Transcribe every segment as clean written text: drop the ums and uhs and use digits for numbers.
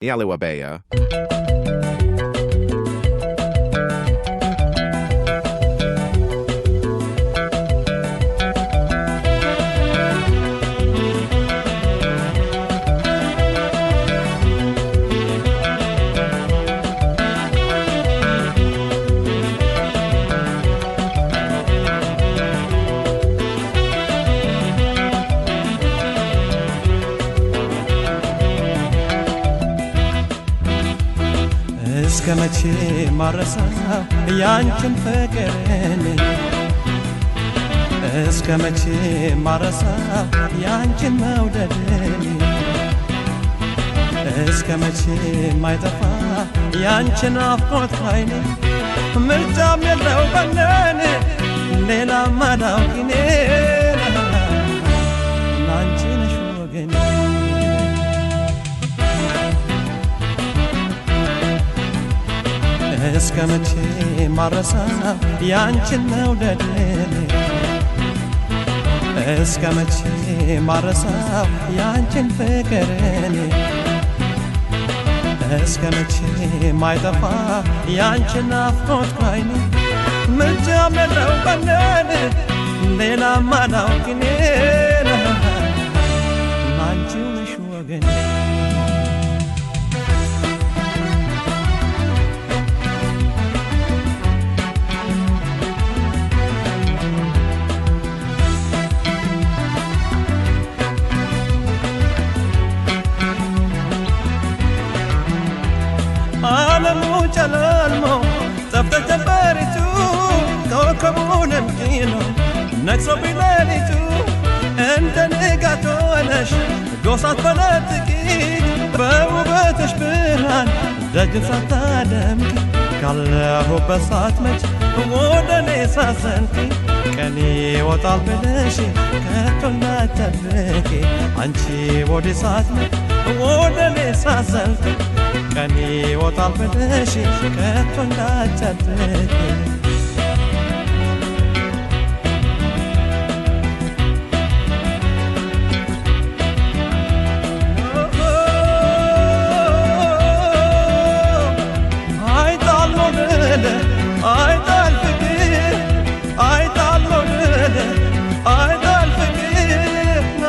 Yalawabeya. እስከመቼ ማረሳው ያንቺን ፍቅርን እስከመቼ ማረሳው ያንቺን መውደድን እስከመቼ ማይጠፋ ያንቺን አፍቆት ካይኔ ምርጫም የለው በነን ሌላ ማላውቂኔ ላንቺ ነሽ ወገኔ እስከመቼ ማረሳው ያንቺን መውደድን እስከመቼ ማረሳው ያንቺን ፍቅርን እስከመቼ ማይጠፋ ያንቺን ናፍቆት ካይኔ ምርጫም የለው በነን ሌላ ማላውቂኔ ላንቺው ነሽ ወገኔ ዓለሙ ጨለልሞ ጠፍተሽ ጀንበሪቱ ኮከቡን እምቂኖ ነግሶብኝ ሌሊቱ እንደ ንጋት ሆነሽ ጎህ ሳትፈነጥቂ በውበትሽ ብርሃን ደጅን ሳታደምቂ ካለሁበት ሳትመጪ ወደ እኔ ሳትዘልቂ ቀኔ ይወጣል ብለሽ ከቶ እንዳትጠብቂ አንቺ ወዲህ ሳትመጪ ወደ እኔ ሳትዘልቂ ቀኔ ይወጣል ብለሽ ከቶ እንዳትጠብቂ አይጣል መውደድ አይጣል ፍቅር አይጣል መውደድ አይጣል ፍቅር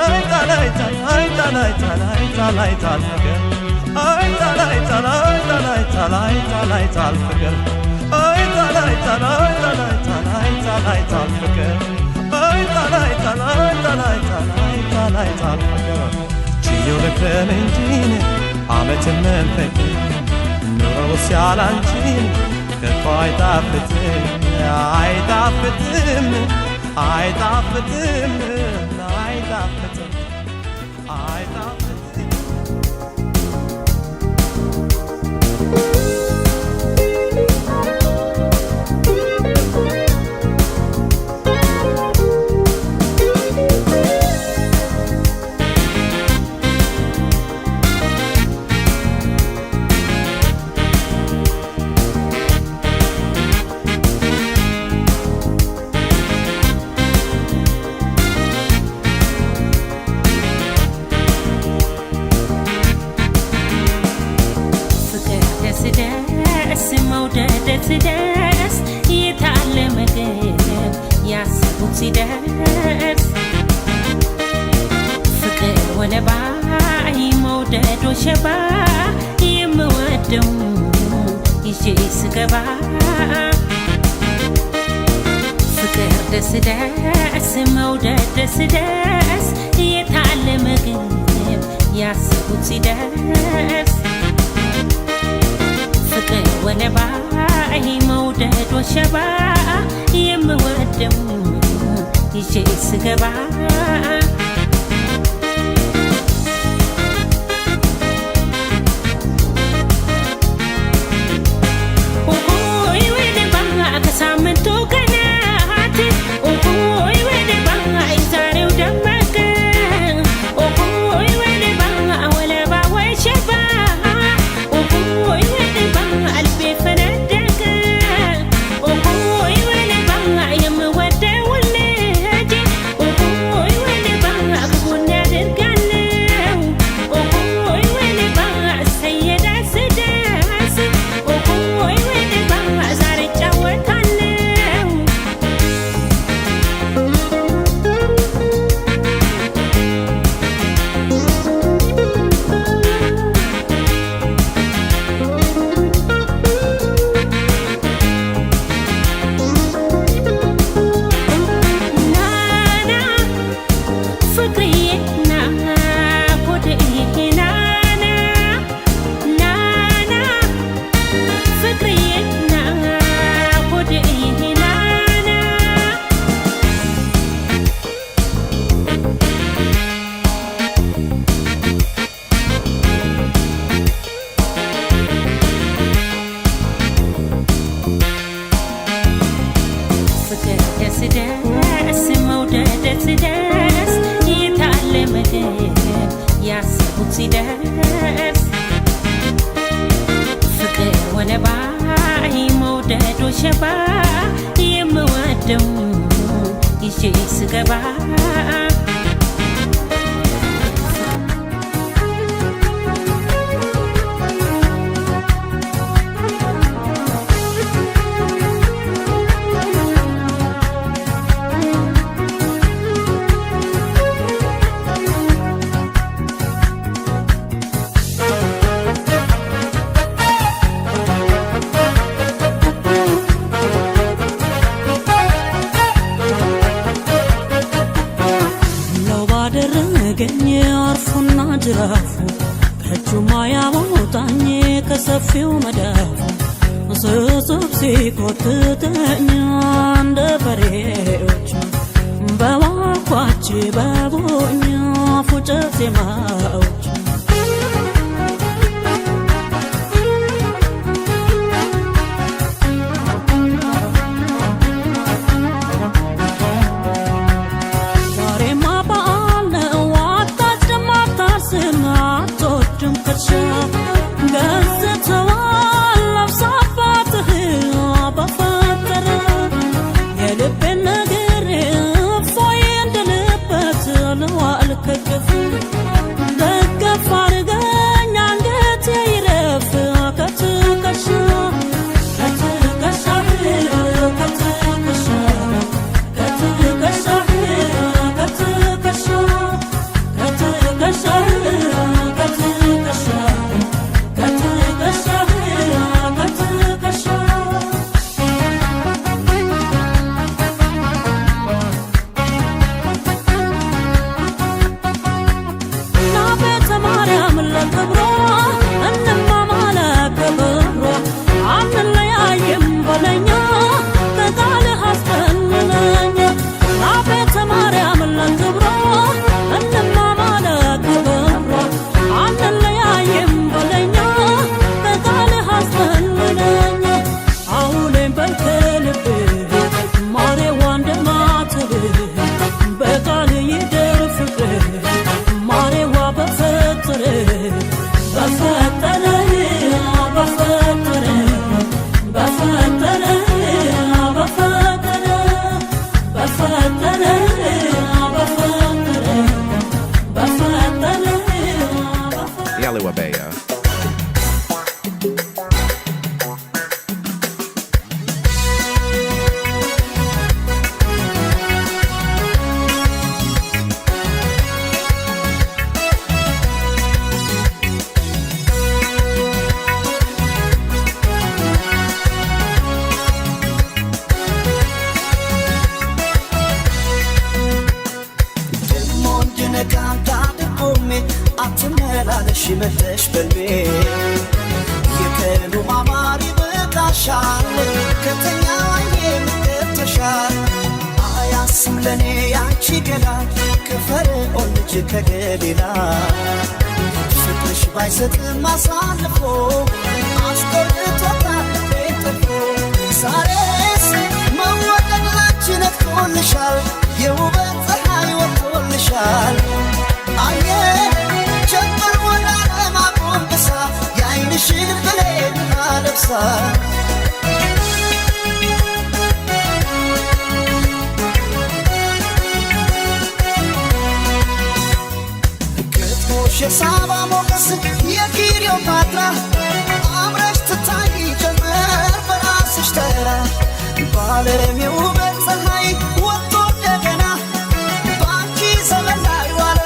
አይጣል አይጣል አይጣል አይጣል አይጣል አይጣል ፍቅር አይጣል አይጣል አይጣል አይጣል አይጣል አይጣል ፍቅር አይጣል አይጣል አይጣል አይጣል አይጣል አይጣል ፍቅር አይጣል አይጣል አይጣል አይጣል አይጣል አይጣል ፍቅር ችዬው ልክረም እንጂን ዓመትን መንፈቅ ኑሮስ ያላንቺን ከቶ አይጣፍጥም አይጣፍጥም አይጣፍጥም አይጣፍጥም አይጣፍጥም ሲደርስ የታለ ምግብ ያሰቡት ሲደርስ ፍቅር ወለባ መውደድ ወሸባ የምወደው ይዤ ስገባ ፍቅር ደስ ደስ መውደድ ደስ ደስ የታለ ምግብ ያሰቡት ሲደርስ ፍቅር ወለባ መውደድ ወሸባ የምወደው ይዤ ስገባ ከሳምንቱ ቀናት ወደ ባንጋ ዛሬው ደመቀ ወደ ባንጋ ወለባ ወሸባ ወደ ባንጋ ልቤ ፈነደቀ ወደ ባንጋ የምወደው ልጅ ወደ ሸባ የምወደው ይዤ ስገባ ገኘ አርፎና ጅራፉ ከእጁማ ያወጣኝ ከሰፊው መዳፉ ስስብ ሲቆጥጠኝ እንደ በሬዎች በዋኳች በቦኛ ፉጨት ዜማዎች ሽመለሽ በልቤ የቀኑ ማማሪ በቃሻል ከተኛ አይኔ ምንተሻል አያስም ለኔ ያንቺ ገላ ከፈርዖን ልጅ ከገሊላ ፍቅርሽ ባይሰጥም አሳልፎ አስቆርጦታል ቤተፎ ዛሬስ መወደድ ላንቺ ነጥቆልሻል የውበት ፀሐይ ወጥቶልሻል አየ ጀመር ወደ ዓለም አጎንብሳ የዓይንሽን ብሌን አለብሳ ግጥሞሽ የሳባ ሞገስ የክሊዮፓትራ አምረሽ ትታይ ጀመር በራስሽ ተራ በዓለም የውበት ፀሐይ ወጥቶ እንደገና በአንቺ ዘመን ላይ ዋለ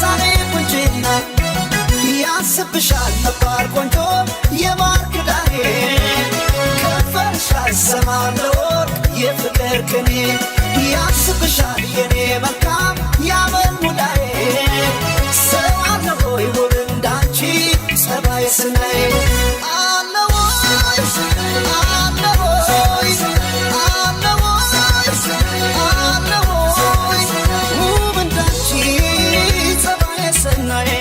ዛሬ ቁንጅና ያስብሻል ነባር ቆንጆ የማር ክዳኔ ከንፈርሽ አይሰማም ለወርቅ የፍቅር ቅኔ ያስብሻል የኔ መልካም ያመል ሙዳዬ ሰው አለ ሆይ ውብ እንዳንቺ ጸባይ ስናይ አለ ወይ አለ ወይ አለ ወይ አለ ወይ ውብ እንዳንቺ ጸባይ ስናይ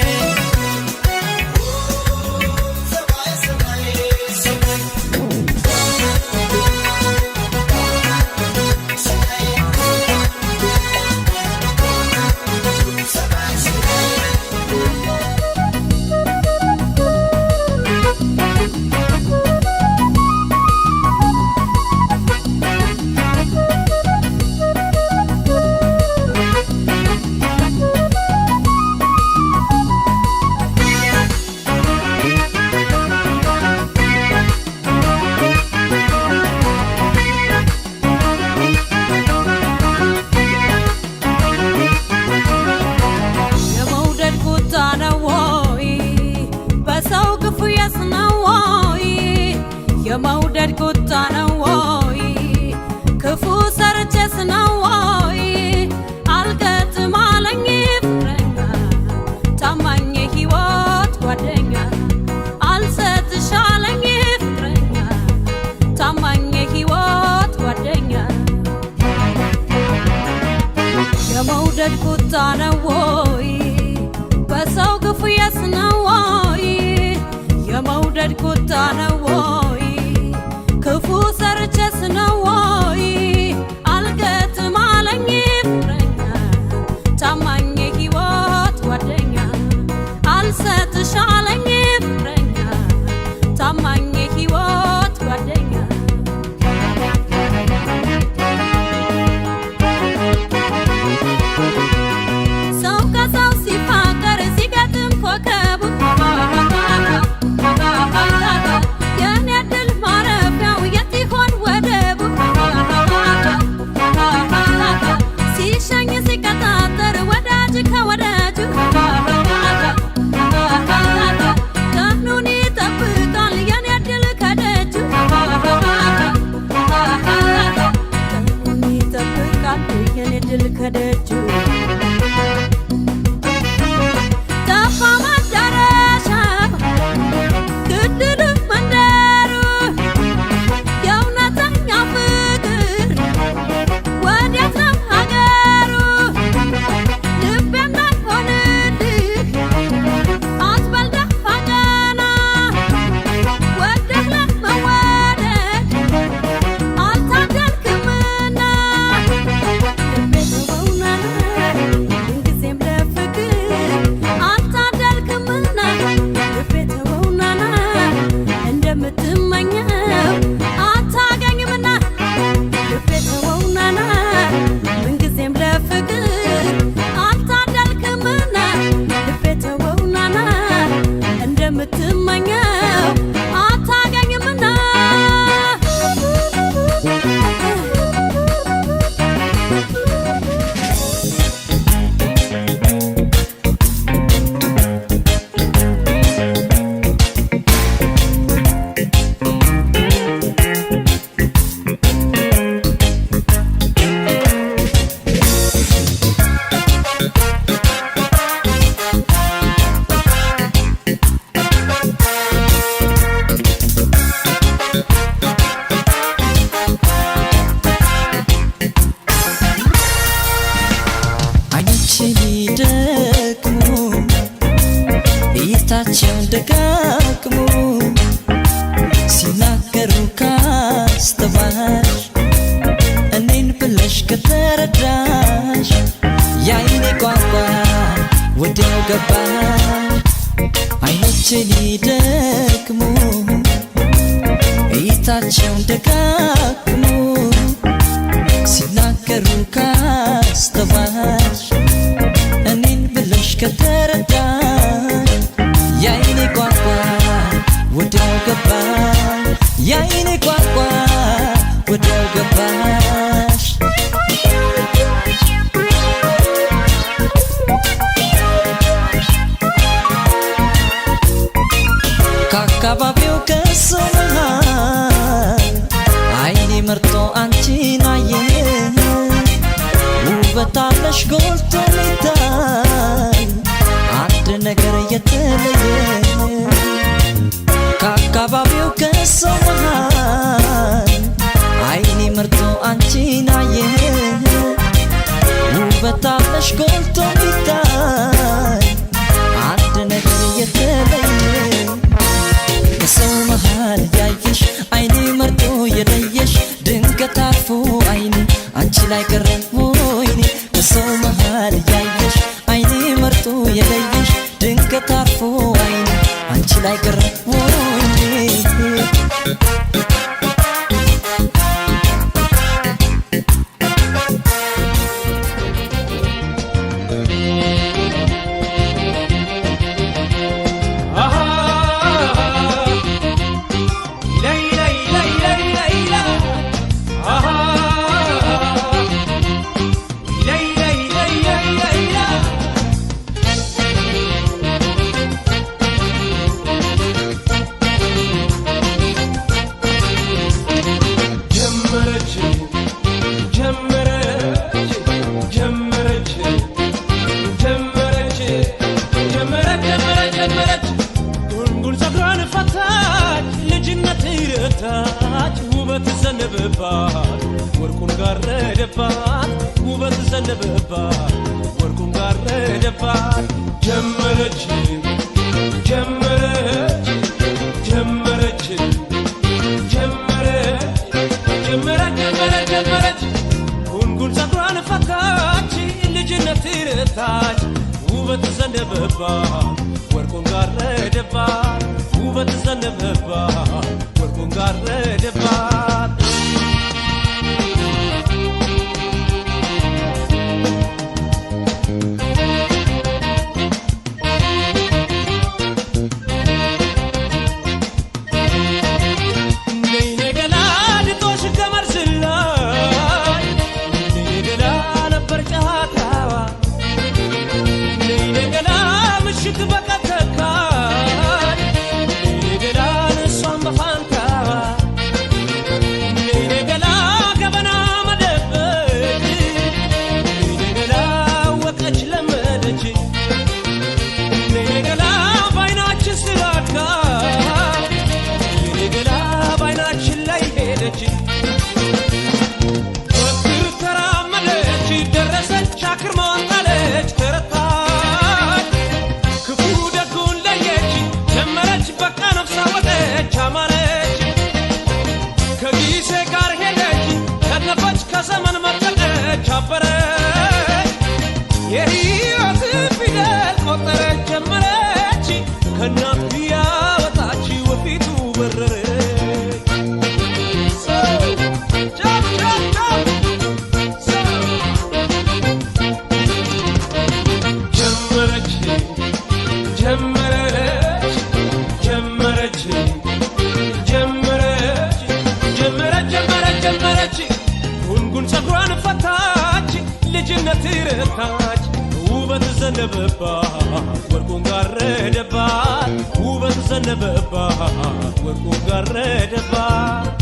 የመውደድ ቁጣ ነው ወይ ክፉ ሰርቼስ ነው ወይ አልገጥም አለኝ ፍቅረኛ ታማኝ ሕይወት ጓደኛ አልሰጥሽ አለኝ ፍቅረኛ ታማኝ ሕይወት ጓደኛ የመውደድ ቁጣ ነው ወይ በሰው ግፉ የስ ነው ወይ የመውደድ ቁጣ ነው ወይ ክፉ ሰርቼስ ነው ወይ አልገጥም አለኝ ፍቅረኛ ታማኝ ሕይወት ጓደኛ አልሰጥሽ አለኝ ፍቅረኛ ታማኝ ሕይወት ጓደኛ ሰው ከሰው ሲፋቀር ሲገጥም ኮከቡ የኔ ድል ማረፊያው የት ይሆን ወደቡ ሲሸኝ ሲቀጣጠር ወዳጅ ከወዳጁ ቀኑን ይጠብቃል የኔ ድል ከደጁ ቀኑን ይጠብቃል የኔ ድል ከደጁ ጠፋ መዳረሻ ግድል መንደሩ የእውነተኛ ፍቅር ወዴት ነው ሀገሩ ልቤ እንዳይሆንልህ አትበል ደፋ ቀና ወደህ ለመወደድ አልታደልክምና ልቤ ተወውና ምንጊዜም ለፍቅር አልታደልክምና ልቤ ተወውና እንደምትመኘው አታገኝምና ልቤ ተወውና ምንጊዜም ለፍቅር አልታደልክምና ልቤ ተወውና እንደምትመኘው አታገኝምና አይኖቼ ሊደክሙ እይታቸው ደጋግሞ ሲናገሩ ካስተዋልሽ እኔን ብለሽ ከተረዳሽ የአይኔ ቋንቋ ወዲያው ገባሽ አይኖቼ ሊደክሙ እይታቸው ደጋግሞ ሲናገሩ ካስተዋልሽ እኔን ብለሽ ከተረዳሽ የአይኔ ቋንቋ ወዲያው ገባሽ የአይኔ ቋንቋ ወዲያው ገባሽ ከአካባቢው ከሰው መሃል አይኔ መርጦ አንቺን አየ ውበት አለሽ ጎልቶ ሚታይ አንድ ነገር የተለየ ከአካባቢው ከሰው መሃል አይኔ መርጦ አንቺን አየ ውበት አለሽ ጎልቶ ሚታይ አንድ ነገር የተለየ ከሰው መሃል ያየሽ አይኔ መርጦ የለየሽ ድንገት አርፎ አይኔ አንቺ ላይ ቀረ ወይኔ ከሰው መሃል ያየሽ አይኔ መርጦ የለየሽ ድንገት አርፎ አይኔ አንቺ ላይ ቀረ ወይኔ ታች ውበት ዘነበባት ወርቁን ጋረደባት ውበት ዘነበባት ወርቁን ጋረደባት ጀመረች ጀመረች ጀመረች ጀመረች ጀመረች ጀመረች ጀመረች ጉንጉን ፀጉሯን ፈታች ልጅነት ረታች ውበት ዘነበባት ወርቁን ጋረደባት ውበት ዘነበባት ወርቁን ጋረደባት ረታች ውበት ዘነበባት ወርቁን ጋረደባት ውበት ዘነበባት ወርቁን ጋረደባት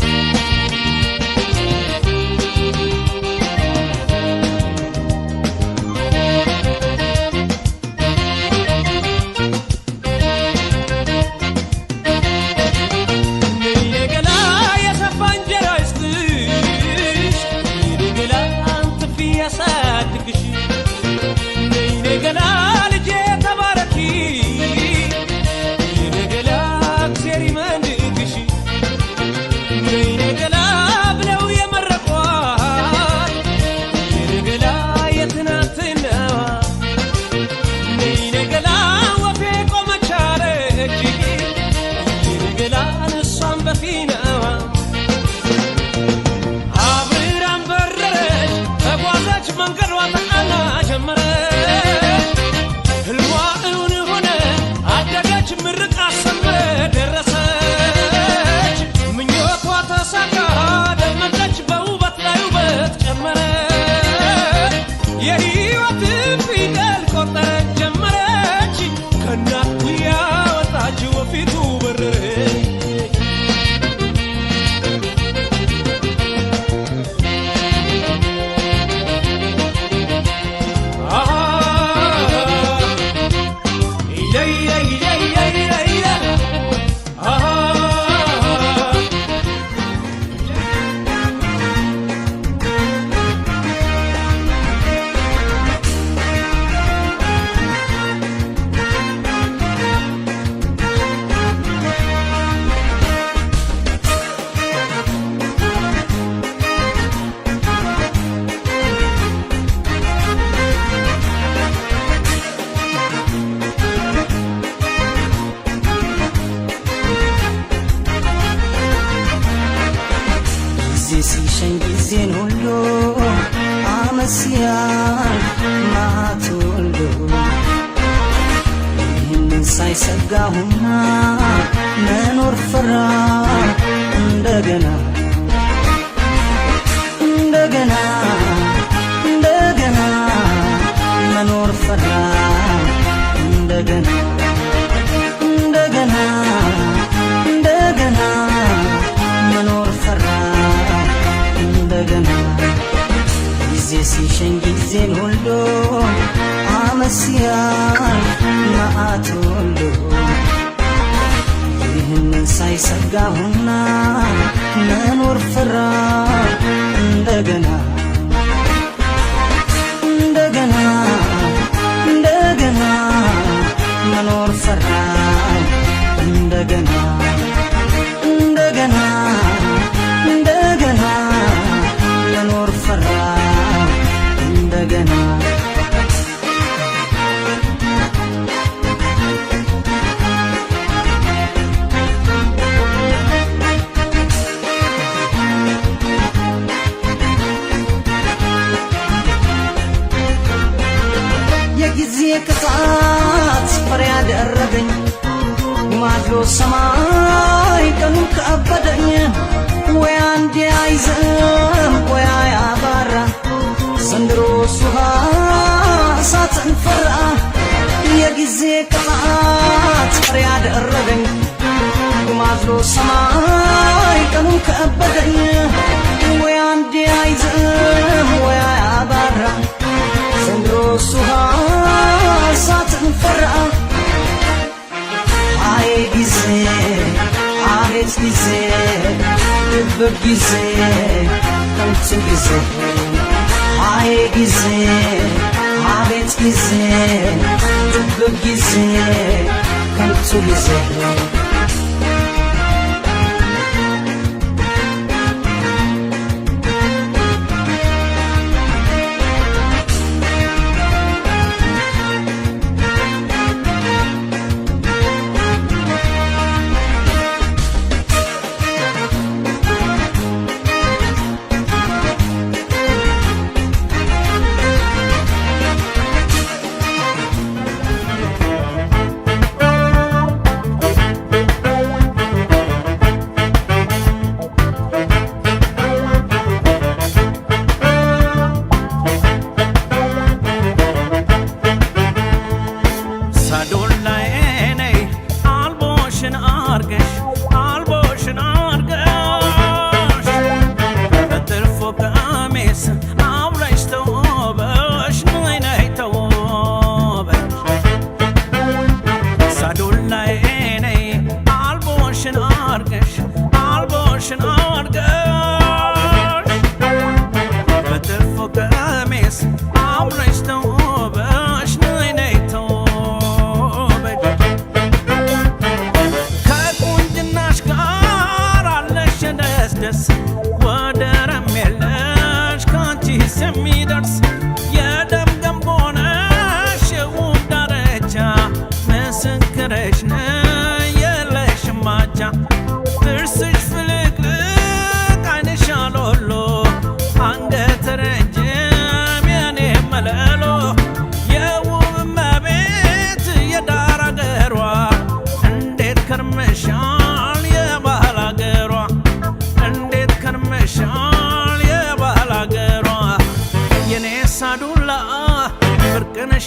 ሳይሰጋሁና መኖር ፈራ እንደገና እንደገና እንደገና መኖር ፈራ እንደገና እንደገና እንደገና መኖር ፈራ እንደገና ጊዜ ሲሸኝ ጊዜን ወልዶ አመሲያል መዓት ወልዶ ይህንን ሳይሰ ሰጋሁና መኖር ፈራ እንደገና እንደገና እንደገና መኖር ፈራ እንደገና እንደገና እንደገና መኖር ፈራ እንደገና የጊዜ ቅጣት ፍሬ ያደረገኝ ማድሎ ሰማይ ቀኑ ከበደኝ ወይ አንዴ አይዘም ወይ አያባራ ዘንድሮ ሱሃ ሳትን ፈራ የጊዜ ቅጣት ፍሬ ያደረገኝ ማድሎ ሰማይ ቀኑ ከበደኝ ወይ አንዴ አይዘም ወይ አያባራ ዘንድሮ ሱሃ ሳትን ፈራ አይ ጊዜ አቤት ጊዜ ድብቅ ጊዜ ከንቱ ጊዜ አይ ጊዜ አቤት ጊዜ ድብቅ ጊዜ ከንቱ ጊዜ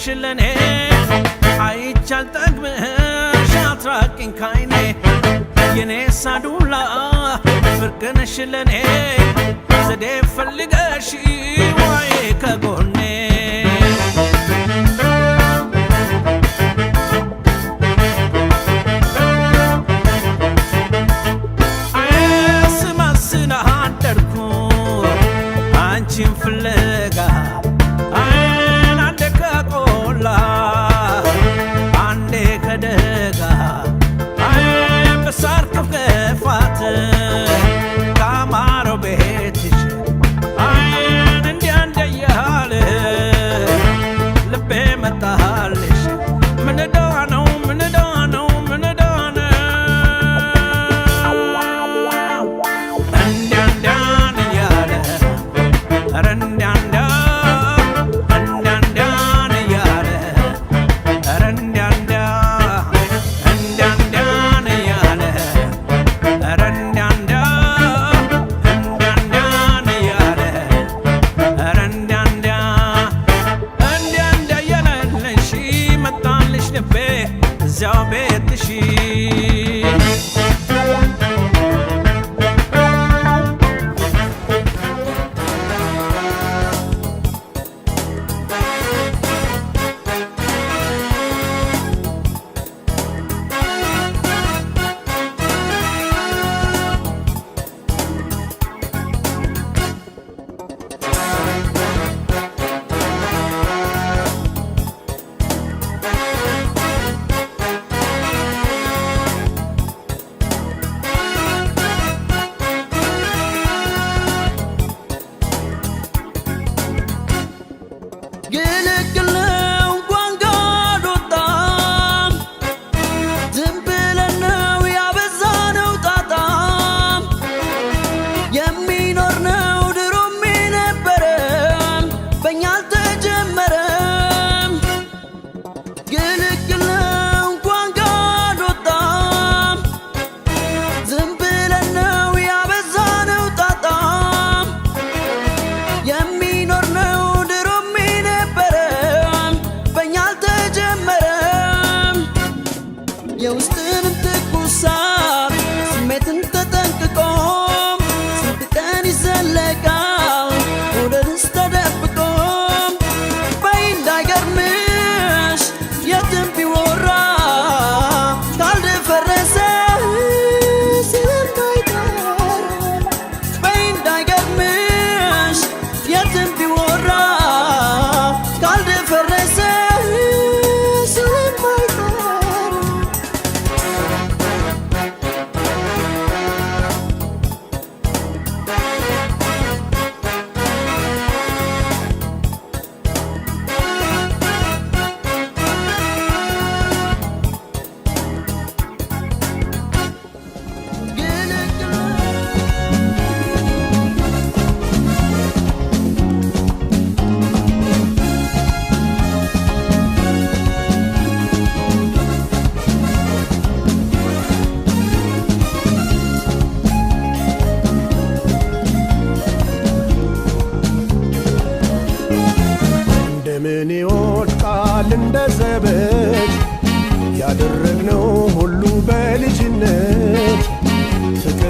ሽለኔ አይቻል ጠግብሽ አትራቂኝ ካይኔ የኔ ሳዱላ ፍርቅንሽ ለኔ ዘዴ ፈልገሽ ዋይ ከጎኔ ስማስና አደርኩ አንቺን ፍለጋ ካማረው ቤትሽ አይን እንዲያ እንደያለ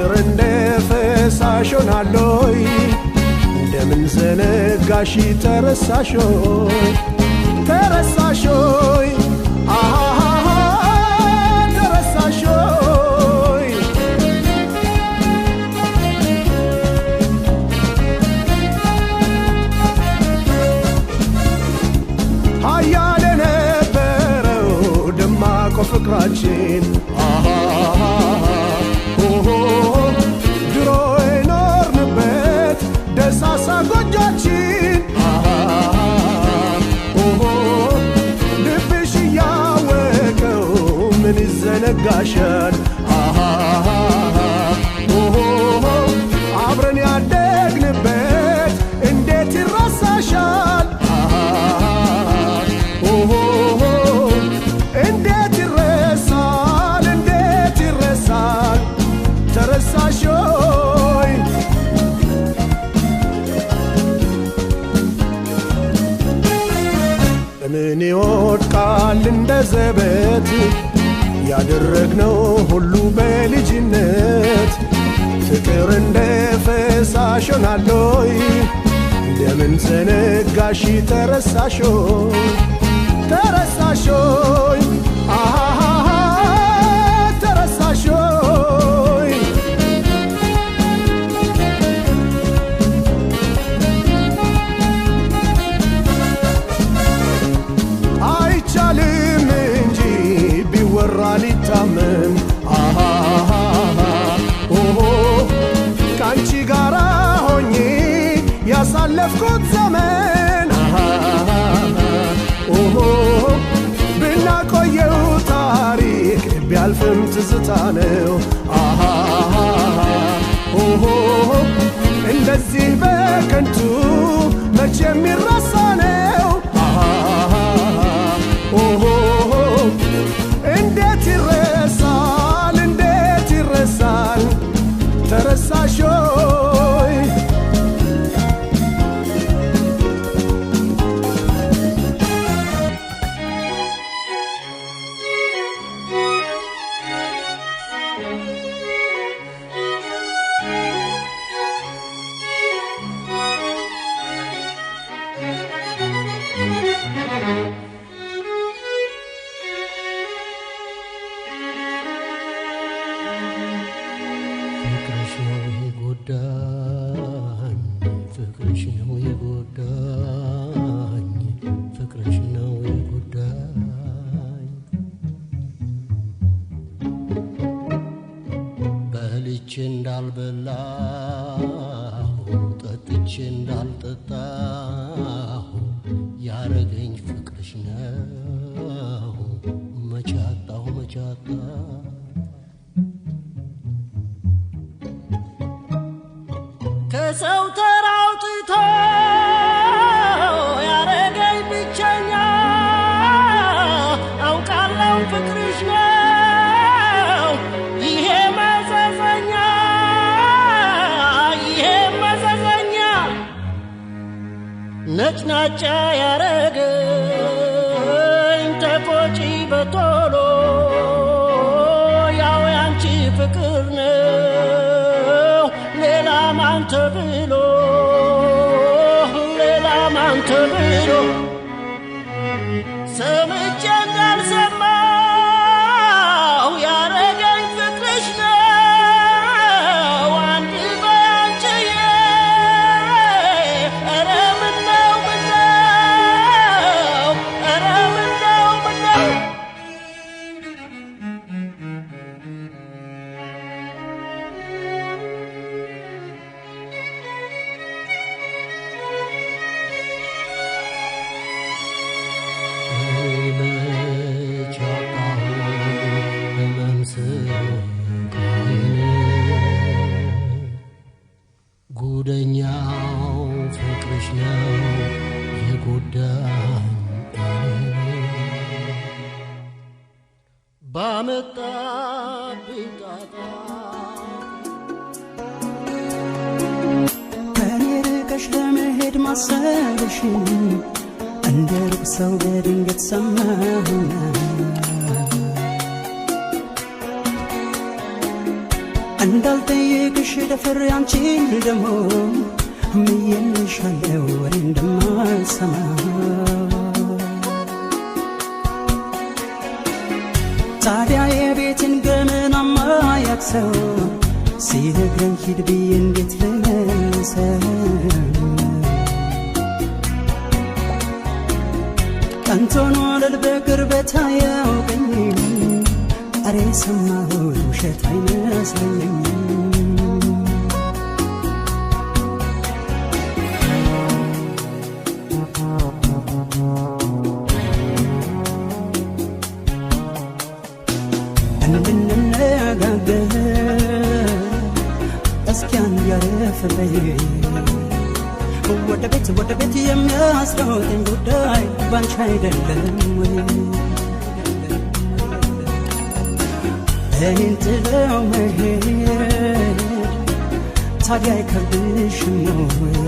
ፍቅር እንደ ፈሳሽ ሆናለይ እንደምን ዘነጋሽ ተረሳሾይ ተረሳሾይ አሃሃ ተረሳሾይ ሀያል የነበረው ደማቆ ፍቅራችን ድሮ የኖርንበት ደሳሳ ጎጆችን ልብሽ እያወቀው ምን ይዘነጋሻል አብረን ያደግንበት እንዴት ይረሳሻል እንዴት ይረሳል እንዴት ይረሳል ተረሳሾይ ምን ይወድቃል እንደ ዘበት ያደረግነው ሁሉ በልጅነት ፍቅር እንደ ፈሳሽ ሆናለይ እንደምን ዘነጋሽ ተረሳሾይ ተረሳሾይ አሃሃ ተረሳሾይ አይቻልም እንጂ ቢወራ ሊታመን ካንቺ ጋራ ሆኜ ያሳለፍኩት ዘመን ብናቆየው ታሪክ ቢያልፍም ትዝታ ነው እንደዚህ በከንቱ መቼ የሚረሳ ነው እንዴት ይረሳል እንዴት ይረሳል ተረሳሾይ ፍቅርሽ ነው የጎዳኝ ፍቅርሽ ነው የጎዳኝ በልቼ እንዳልበላሁ ጠጥቼ እንዳልጠጣሁ ያረገኝ ፍቅርሽ ነው መቻጣሁ መቻጣሁ ከሰው ተራውጥቶ ያረገኝ ብቸኛ አውቃለሁ ፍቅርሽ ነው ይሄ መዘዘኛ ነጭናጫ ያረገኝ ተቆጪ በቶሎ ያው ያንቺ ፍቅር ነው ሌላ ማን ተብሎ ሰምቼ እንዳልሰማሁ ያረገኝ ፍቅርሽ ነው አንድ በያንቺዬ ኧረ ምነው ኧረ ምነው ጉደኛው ፍቅርሽ ነው የጎዳኝ ባመጣብኝ ጣጣ ከኔ ርቀሽ ለመሄድ ማሰብሽ እንደ ሩቅ ሰው በድንገት ሰማሁና እንዳልጠይቅሽ ደፍሬ አንቺን ደሞ ምዬልሻለሁ ወሬ እንደማልሰማ ታዲያ የቤትን ገመናማ ያክሰው ሲነግረኝ ሂድ ብዬ እንዴት ልመልሰው ቀንቶን ወለል በቅርበት አያውቀኝ አሬ ሰማሁት ውሸት አይመስለኝም እንድንነጋገር እስኪ አንድ ያረፍ በይ ወደ ቤት የሚያስሮጠኝ ጉዳይ ባንቺ አይደለም ወይ እኔን ጥለው መሄድ ታዲያ አይከብድሽም ወይ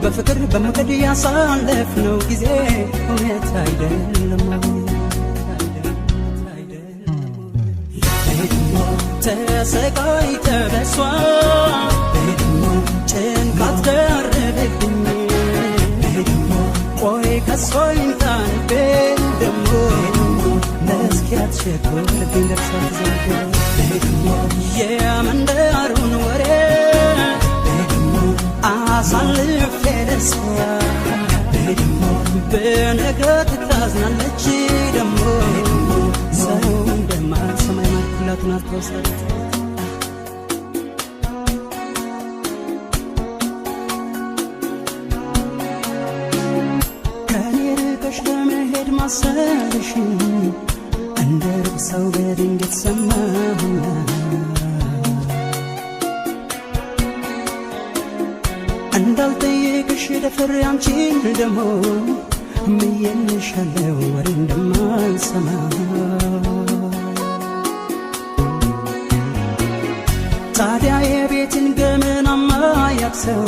በፍቅር በመውደድ ያሳለፍነው ጊዜ እውነት አይደለም ተሰቃይተ በሷ ጭንቀት ደረበብኝ ቆይ ከሷ ይንታንቤ ደሞ መስኪያት ሸኮልብኝ ደርሳት ዘንድ የመንደሩን ወሬ አሳልፌ ለሷ በነገር ታዝናለች ደሞ ሰው እንደማልሰማይ ማልኩላቱን አስታውሳለች ማሰብሽ እንደ ሩቅ ሰው በድንገት ሰማሁና እንዳልጠይቅሽ ደፍሬ አንቺን ደሞ ምዬልሻለሁ ወሬ እንደማልሰማ ታዲያ የቤትን ገመናማ ያክሰው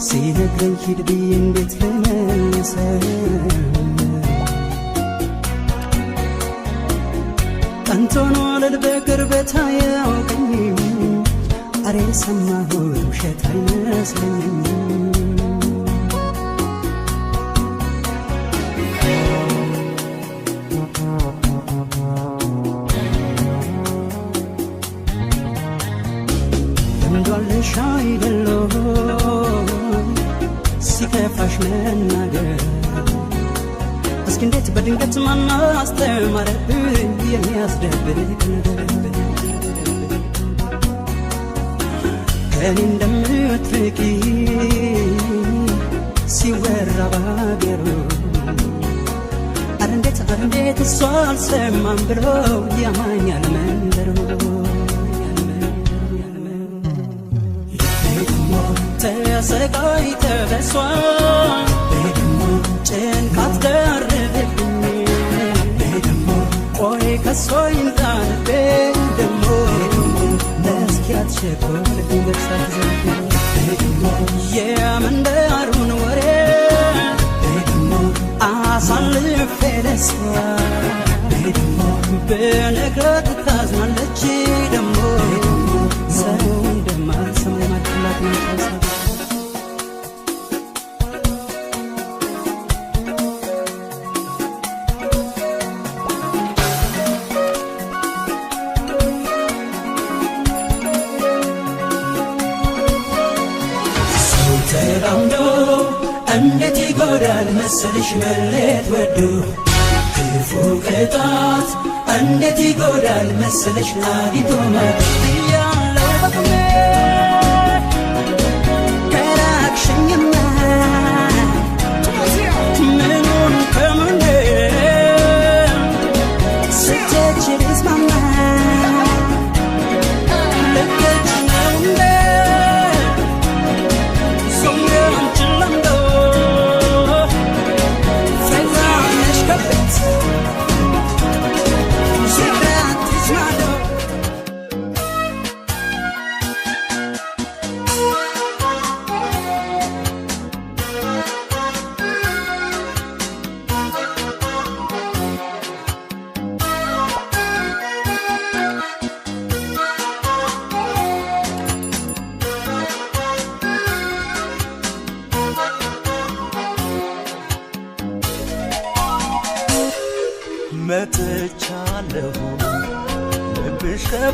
ሲነግረኝ ሂድ ብዬ እንዴት ልመልሰው ቀንቶን ወለል በቅርበት አያውቀኝ አሬ ሰማሁት ውሸት አይመስለኝም ልምዷለሽ አይደለው ሲከፋሽ መናገር እስኪ እንዴት በድንገት ማን አስተማረብኝ የሚያስደብቅ ነገር ከኔ እንደምትርቂ ሲወራ ባገሩ አረ እንዴት እሷ አልሰማም ብሎ ያማኛል መንደሩ ተሰቃይተ በሷ ጭንቀት ደረበብኝ ቆይ ከሷ ይንታንቤ ደሞ መስኪያት ሸኮልብኝ ደርሳት ዘንድ የመንደሩን ወሬ አሳልፌ ለሷ በነገር ታዝናለች ደሞ ሰው እንደማልሰማይ ማልኩላት ነው እንዴት ይጎዳል መሰልሽ መለየት ወዶ ክፉ ቅጣት እንዴት ይጎዳል መሰልሽ አግኝቶ ማጣት ያለው በቁሜ ከራቅሽኝማ ምኑን ከሙንዴ ስትሄጂ ልስማማ ልክች ነው እንዴ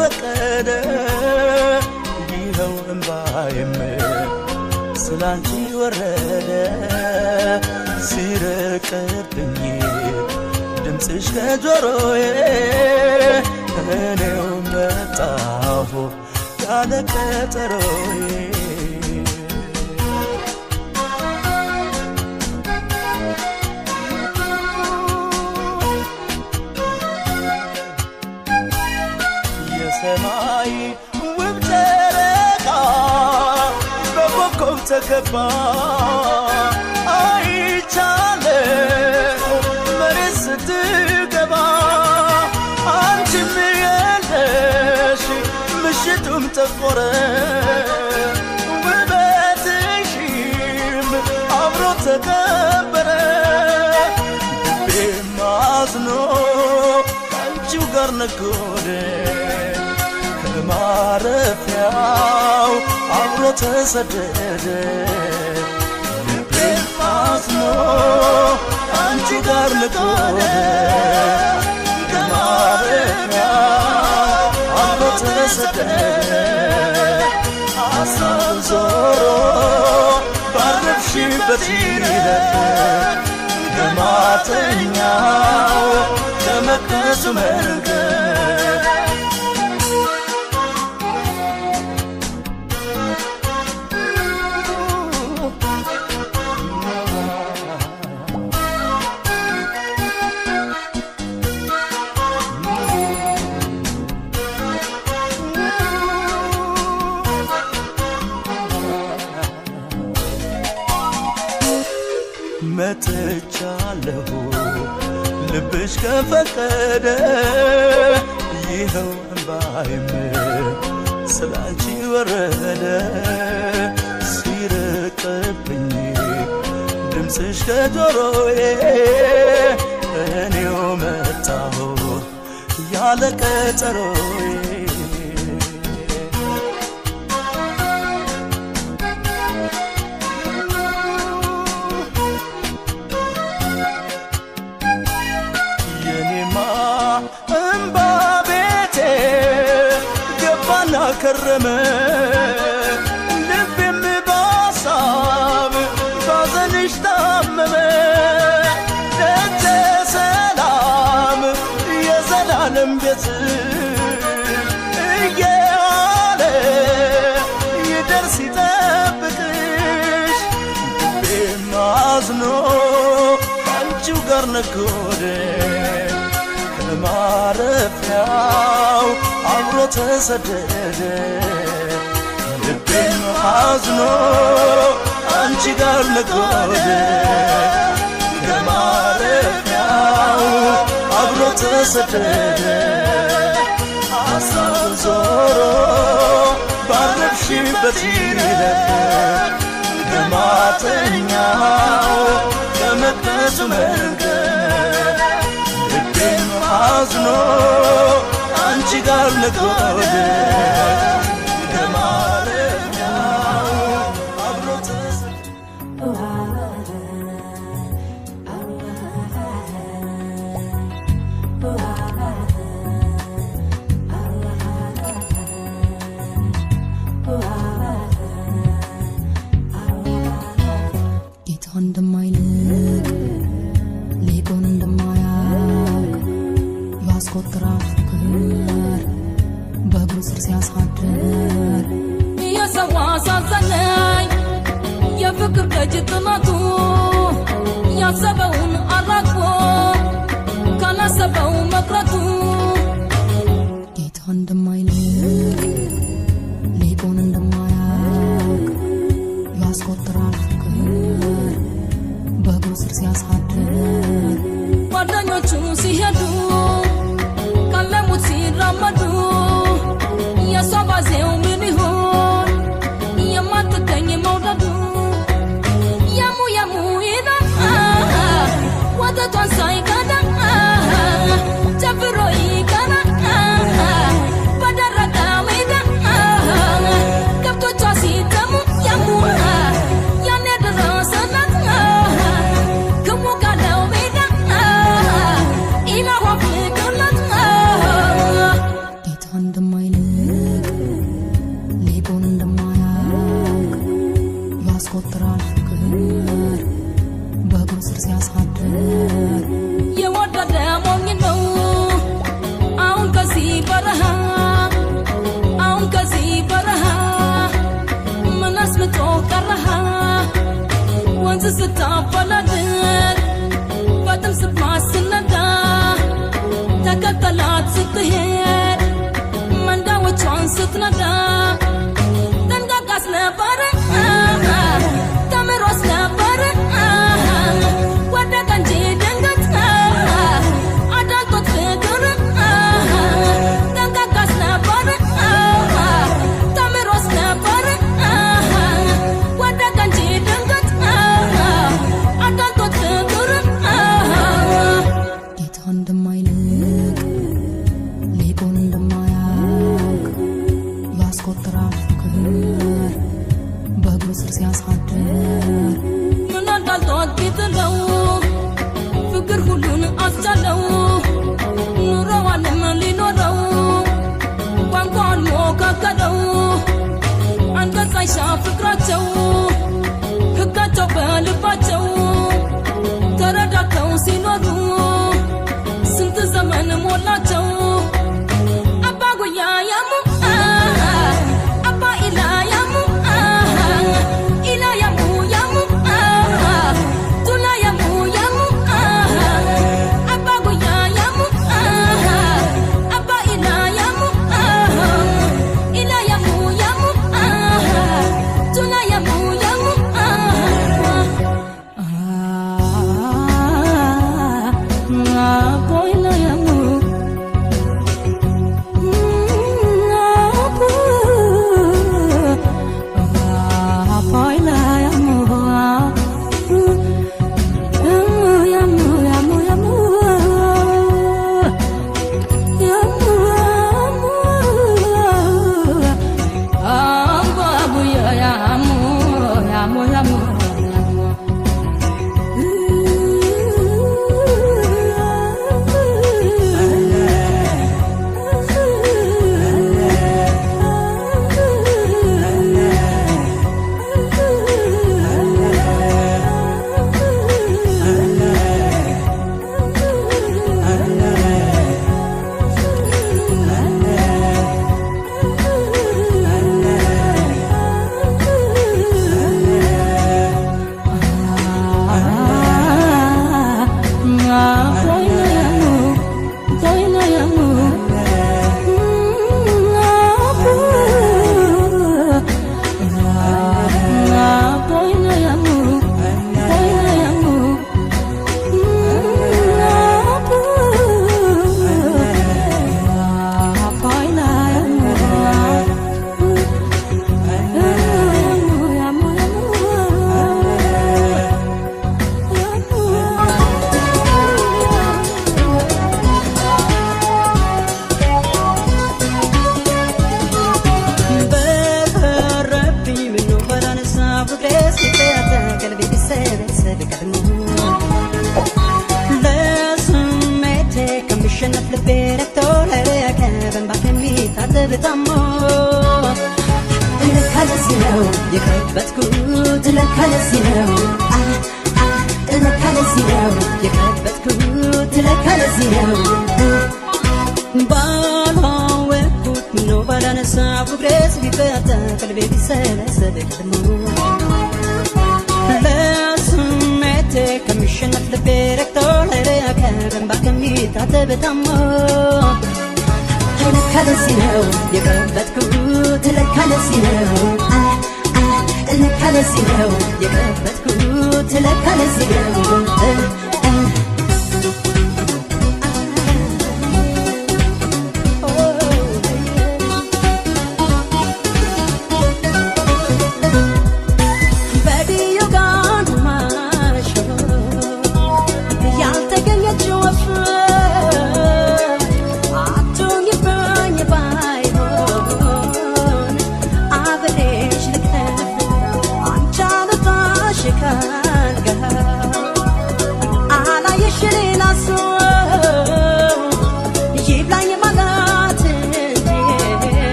ከፈቀደ ይኸው እምባዬም ስላንቺ ወረደ ሲርቅብኝ ድምፅሽ ከጆሮዬ እኔው መጣሁ ያለ ቀጠሮዬ የሰማይ ውብ ጨረቃ በኮከብ ተከባ አይቻለሁ መሬት ስትገባ አንቺም የለሽ ምሽቱም ጠቆረ ውበትሽም አብሮ ተቀበረ ልቤም አዝኖ አንቺው ጋር ነጎደ ከማረፊያው አብሮ ተሰደደ ልቤም አዝኖ አንቺ ጋር ነጎደ ከማረፊያው አብሮ ተሰደደ ሐሳብ ዞሮ ባረፍሽበት ይለፍ ከማተኛው ከመቅደሱ መንገድ መጥቻለሁ ልብሽ ከፈቀደ ይኸው እምባዬም ስላንቺ ወረደ ሲርቅብኝ ድምፅሽ ከጆሮዬ እኔው መጣሁ ያለ ቀጠሮዬ ከረመ ልቤም ባሳብ ባዘንሽ ታመመ ደጀ ሰላም የዘላለም ቤት እየዋለ ይደርስ ይጠብቅሽ ልቤም አዝኖ አንቺው ጋር ነጎደ ከማረፊያው አብሮ ተሰደደ ልቤም አዝኖ አንቺ ጋር ነጎደ ከማረፊያው አብሮ ተሰደደ ሐሳብ ዞሮ ባረፍሽበት ይለፍ ከማተኛው ከመቅደሱ መንገድ ልቤም አዝኖ አንቺ ጋር ነጎደ ከማረፊያው አብሮ ጌታ እንደማይልቅ ሊቁን እንደማያውቅ ያስቆጥራል ፍቅር በእግሩ ስር ሲያሳድር የሰው አሳዘነኝ የፍቅር ደጅ ጥማቱ ያሰበውን አራግፎ ካላሰበው መቅረቱ ጌታ እንደማይልቅ ሊቁን እንደማያውቅ ያስቆጥራል ፍቅር በእግሩ ስር ሲያሳድር ጓደኞቹ ሲሄዱ ካለሙት ሲራመዱ የሷ ባዜው ምን ይሆን የማትገኝ መውደዱ የሙ የሙ ይላል ያስቆጥራል ፍቅር በእግሩ ስር ሲያሳድር የወደደ ሞኝ ነው አሁን ከዚህ በረሃ ምን አስምጦ ቀረሃ ወንዝ ስታፈላልግ በጥም ስትማስነዳ ተከተላት ስትሄድ መንዳዎቿን ስትነዳ ጠንቃቃስ ነበረ ተምሮስ ነበረ ወደቀ እንጂ ድንገት አዳልጦት ፍቅር ጠንቃቃስ ነበረ ተምሮስ ነበረ ወደቀ እንጂ ድንገት አዳልጦት ፍቅር ጌታ እንደማይልቅ ሊቁን እንደማያውቅ ያስቆጥራል ፍቅር በእግሩ ስር ሲያሳድር ምን አዳልጦት ቢጥለው ፍቅር ሁሉን አስቻለው ኑሮዋንም ሊኖረው ቋንቋን ሞካከለው አንቀጽ አይሻ ፍቅራቸው ሕጋቸው በልባቸው ተረዳተው ሲኖሩ ስንት ዘመን ሞላቸው አባ ጉያ ያሙ አባ ኢላ ያሙ ኢላ ያሙ ያሙ ቱላ ያሙ ያሙ አባ ጉያ ያሙ አባ ኢላ ያሙ ኢላ ያሙ ያሙ ቱላ ያሙ ያሙ Apoila yamu Apoila yamu Yamu yamu yamu Yamu Abu ya yamu Yamu yamu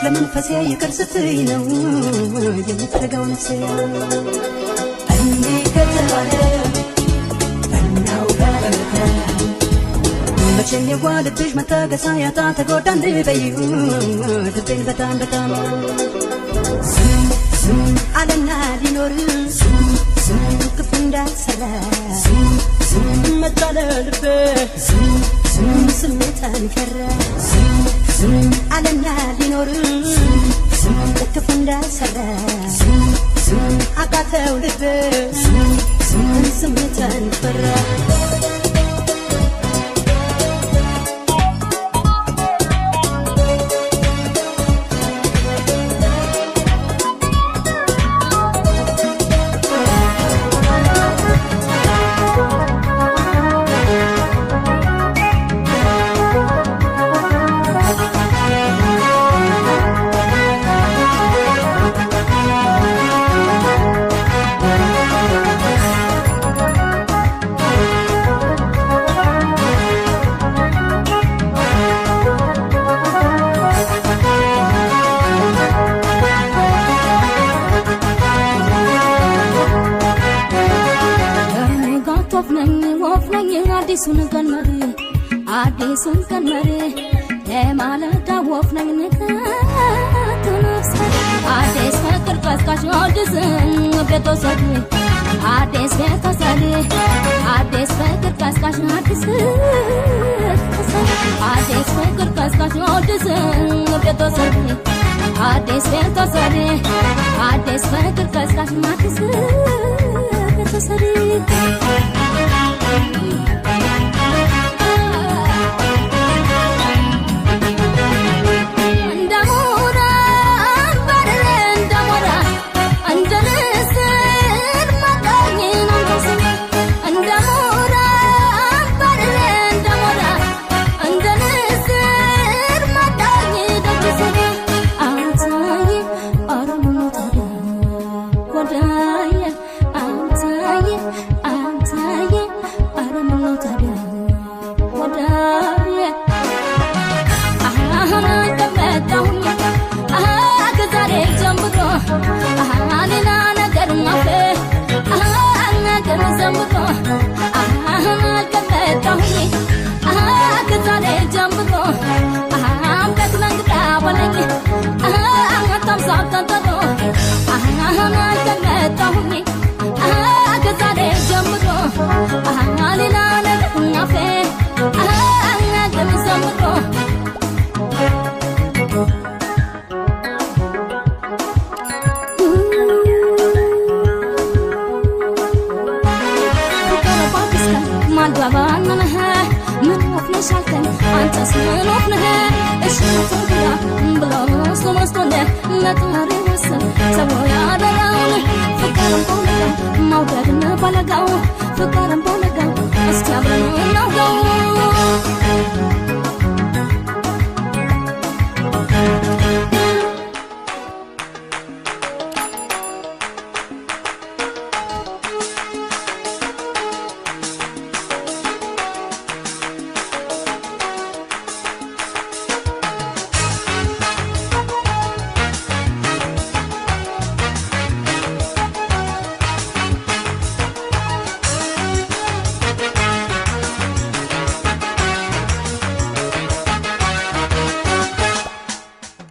ለመንፈሴ ይቅር ስትይ ነው የምትረጋው ነፍሴ እንዲህ ከተባለ እናውጋ መቼም የዋልብሽ መታገሳ ያጣ ተጎዳ እንድበይው ልቤን በጣም በጣም ስም አለና ሊኖር ስም ክፉ እንዳልሰራ ስም መጣለ ልቤ ስም ስሜታን ፈራ ስም አለና ሊኖር ስም ክፉ እንዳልሰራ ስም አቃተው ልቤ ስም ስሜታን ፈራ አዲሱን ቀን መሪ ለማለዳ ወፍነኝ ንካት ነፍስ አዲስ ፍቅር ቀስቃሽ አዲስ ቤተሰብ አዲስ ቤተሰብ አዲስ ፍቅር ቀስቃሽ አዲስ ፍቅር ቀስቃሽ አዲስ ቤተሰብ አዲስ ቤተሰብ አዲስ ፍቅር ቀስቃሽ አዲስ ቤተሰብ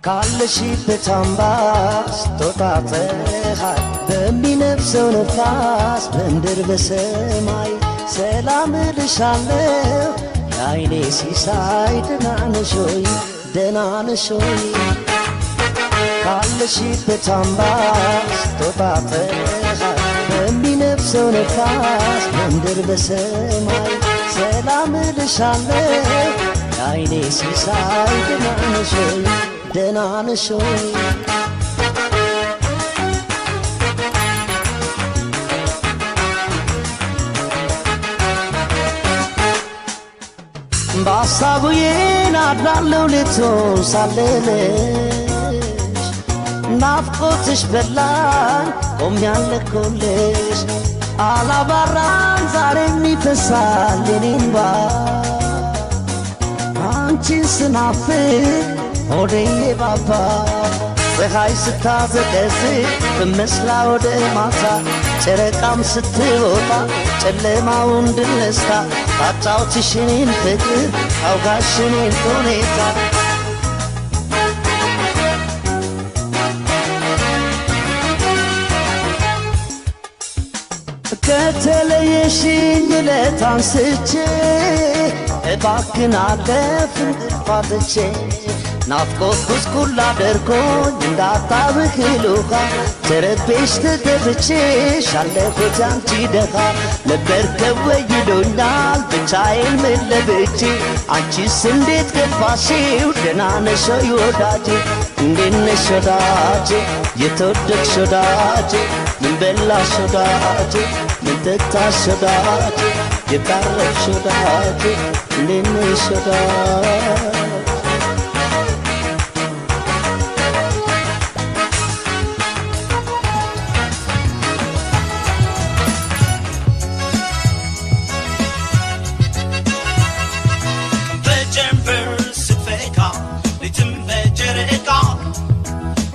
ካለሽበት አምባስ ተጣጣሃት በሚነፍሰው ነፋስ በምድር በሰማይ ሰላም ልሻለሁ የዓይኔ ሲሳይ ደህና ነሽ ሆይ ደህና ነሽ ሆይ ካለሽበት አምባስ ተጣጣሃት በሚነፍሰው ነፋስ በምድር በሰማይ ሰላም ልሻለሁ የዓይኔ ሲሳይ ደህና ነሽ ሆይ ደህና ነሽ ሆይ በሀሳቡ አድራለሁ ሌቱን ሳልልሽ ናፍቆትሽ በላኝ ቆሜያለሁልሽ አላባራም ዛሬም ይፈሳል የኔ እንባ አንቺን ስናፍቅ ሆዴ ባባ ፀሐይ ስታዘቀዝቅ በመስላ ወደ ማታ ጨረቃም ስትወጣ ጨለማው እንድነስታ አጫውትሽ እኔን ፍቅር አውጋሽ እኔን ሁኔታ ከተለየሽኝ ዕለት አንስቼ እባክን አለፍን ጥፋትቼ ናፍቆት ጉስቁል አድርጎኝ እንዳታብክል ውሃ ተረቤሽ ተገብቼሽ አለፉት ያንቺ ደኻ ለበርከብ ወይዶኛል ብቻዬን ምን ለብቼ አንቺስ እንዴት ገባሽው ደህና ነሽ ወይ ወዳጄ እንዴት ነሽ ወዳጄ የተወደድሽ ወዳጄ ምን በላሽ ወዳጄ ምን ጠጣሽ ወዳጄ የታረፍሽ ወዳጄ እንዴት ነሽ ወዳጄ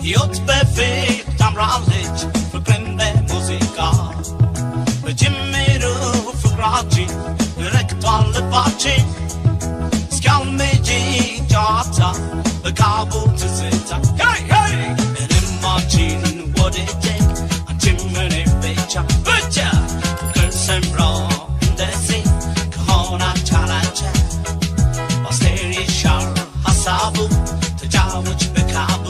ሕይወት በፊት ታምራለች ፍቅርን በሙዚቃ በጅምሩ ፍቅራችን ረክቷል ልባችን እስኪያልሜጂ ጨዋታ በካቡ ትዝታ እልማችን ወደጀ አንቺም እኔም ብቻ ብቻ ፍቅር ሰምሮ እንደዚህ ከሆነ ቻላቸ ባስቴር ይሻር ሀሳቡ ተጫዎች በካቡ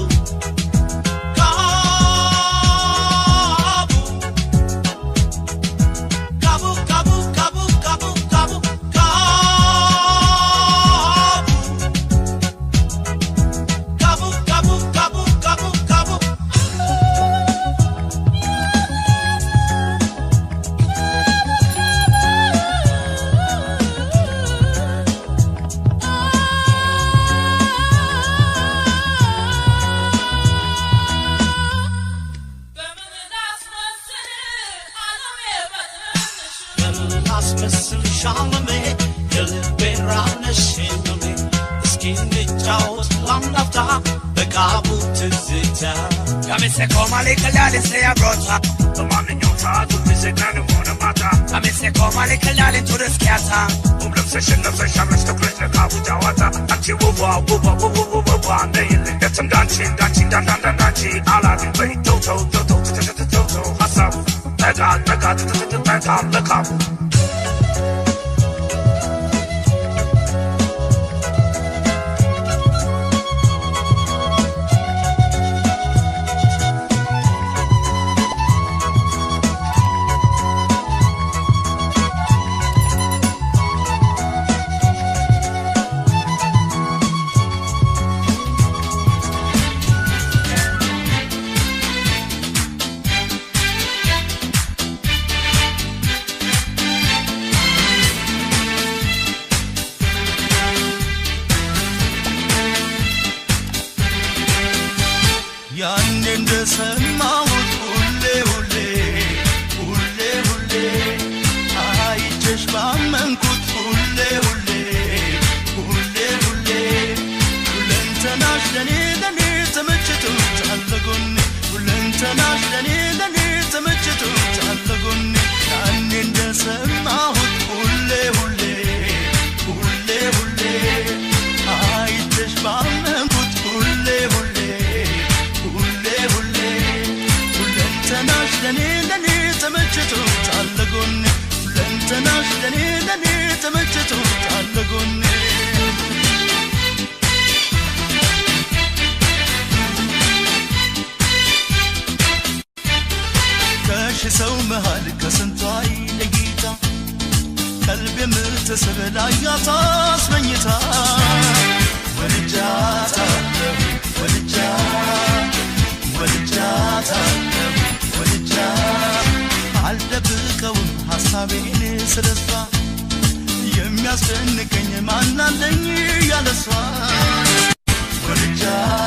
Se coma le calale se abrota domani non sa tu mi se grande buona mata a me se coma le calale tu rischiata love session sto presa capo jawata anti wo nei get some dancing ala di bay toto hasab daga the cup ሰው መሃል ከስንቷይ ለጌታ ቀልብ የምትስብ ላያታ አስመኝታ ወልጃታ አልደብቀውም ሐሳቤን ስለሷ የሚያስደንቀኝ ማናለኝ ያለሷ ወልጃታ